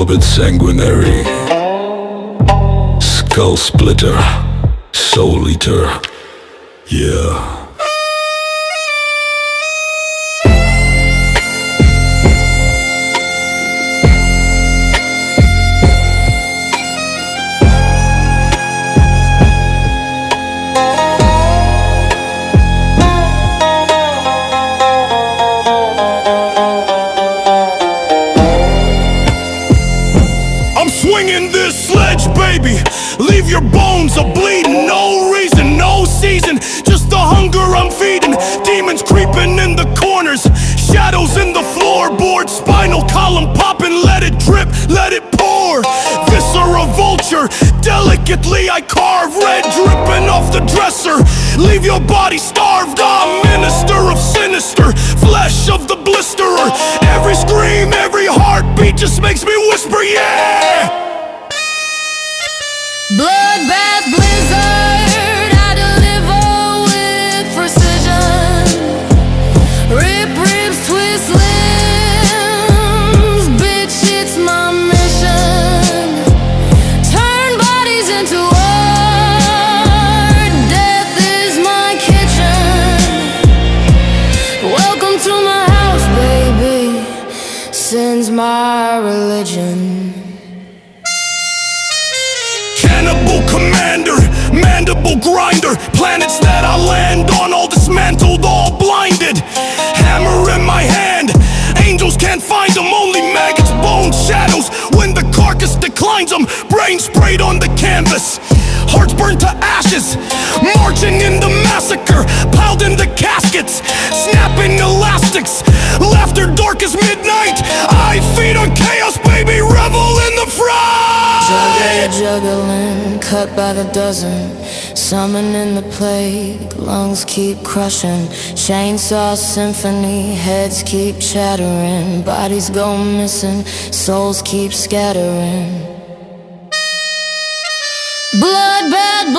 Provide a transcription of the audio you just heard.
Morbid, Sanguinary, Skull Splitter, Soul Eater, yeah. Swinging this sledge, baby. Leave your bones a-bleeding. No reason, no season, just the hunger I'm feeding. Demons creeping in the corners, shadows in the floorboard. Spinal column popping, let it drip, let it pour. Viscera vulture, delicately I carve. Red dripping off the dresser, leave your body starved. I'm minister of sinister, flesh of the blisterer. Every scream, every heartbeat just makes me whisper, yeah. Bloodbath blizzard, I deliver with precision. Rip ribs, twist limbs, bitch, it's my mission. Turn bodies into art, death is my kitchen. Welcome to my house, baby, sin's my religion. Cannibal commander, mandible grinder. Planets that I land on, all dismantled, all blinded. Hammer in my hand, angels can't find them. Only maggots, bones, shadows. When the carcass declines them, brain sprayed on the canvas. Hearts burned to ashes, marching in the massacre. Piled in the caskets, snapping elastics. Laughter dark as midnight. I feed on chaos, baby, revel in the frost. Juggling, cut by the dozen, summoning the plague, lungs keep crushing, chainsaw symphony, heads keep chattering, bodies go missing, souls keep scattering. Bloodbath